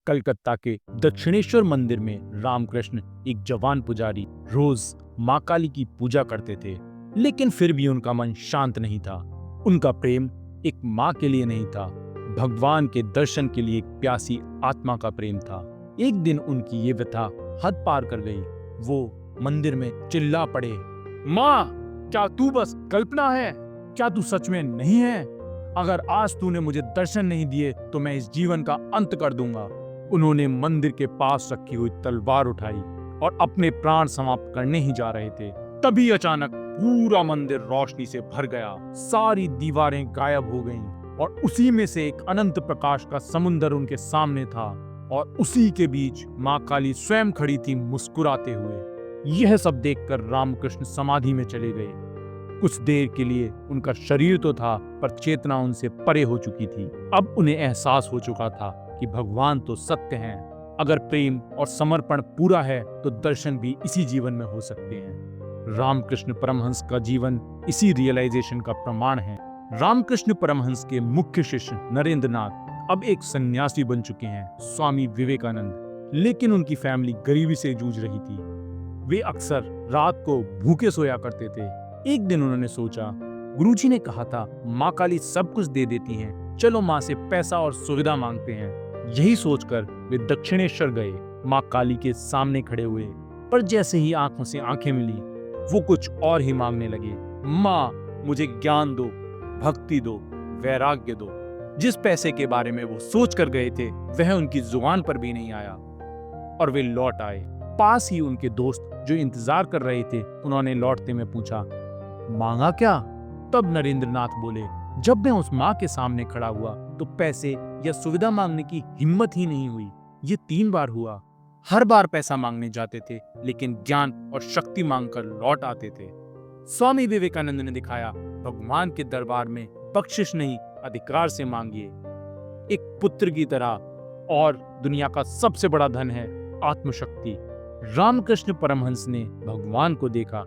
कलकत्ता के दक्षिणेश्वर मंदिर में रामकृष्ण, एक जवान पुजारी, रोज माँ काली की पूजा करते थे। लेकिन फिर भी उनका मन शांत नहीं था। उनका प्रेम एक माँ के लिए नहीं था, भगवान के दर्शन के लिए एक प्यासी आत्मा का प्रेम था। एक दिन उनकी ये व्यथा हद पार कर गई। वो मंदिर में चिल्ला पड़े, माँ, क्या तू बस कल्पना है? क्या तू सच में नहीं है? अगर आज तूने मुझे दर्शन नहीं दिए तो मैं इस जीवन का अंत कर दूंगा। उन्होंने मंदिर के पास रखी हुई तलवार उठाई और अपने प्राण समाप्त करने ही जा रहे थे। तभी अचानक पूरा मंदिर रोशनी से भर गया। सारी दीवारें गायब हो गईं और उसी में से एक अनंत प्रकाश का समुंदर उनके सामने था। और उसी के बीच माँ काली स्वयं खड़ी थी, मुस्कुराते हुए। यह सब देखकर रामकृष्ण समाधि में चले गए। कुछ देर के लिए उनका शरीर तो था, पर चेतना उनसे परे हो चुकी थी। अब उन्हें एहसास हो चुका था कि भगवान तो सत्य हैं। अगर प्रेम और समर्पण पूरा है तो दर्शन भी इसी जीवन में हो सकते हैं। रामकृष्ण परमहंस का जीवन इसी रियलाइजेशन का प्रमाण है। रामकृष्ण परमहंस के मुख्य शिष्य नरेंद्र नाथ अब एक सन्यासी बन चुके हैं, स्वामी विवेकानंद। लेकिन उनकी फैमिली गरीबी से जूझ रही थी। वे अक्सर रात को भूखे सोया करते थे। एक दिन उन्होंने सोचा, गुरुजी ने कहा था माँ काली सब कुछ दे देती हैं, चलो माँ से पैसा और सुविधा मांगते हैं। यही सोचकर वे दक्षिणेश्वर गए, माँ काली के सामने खड़े हुए। पर जैसे ही आंखों से आंखें मिली, वो कुछ और ही मांगने लगे। माँ, मुझे ज्ञान दो, भक्ति दो, वैराग्य दो। जिस पैसे के बारे में वो सोच कर गए थे वह उनकी जुबान पर भी नहीं आया। और वे लौट आए। पास ही उनके दोस्त जो इंतजार कर रहे थे, उन्होंने लौटते में पूछा, मांगा क्या? तब नरेंद्र नाथ बोले, जब मैं उस माँ के सामने खड़ा हुआ तो पैसे या सुविधा मांगने की हिम्मत ही नहीं हुई। ये 3 बार हुआ। हर बार पैसा मांगने जाते थे, लेकिन ज्ञान और शक्ति मांगकर लौट आते थे। स्वामी विवेकानंद ने दिखाया, भगवान के दरबार में बख्शिश नहीं, अधिकार से मांगिए, एक पुत्र की तरह। और दुनिया का सबसे बड़ा धन है आत्मशक्ति। रामकृष्ण परमहंस ने भगवान को देखा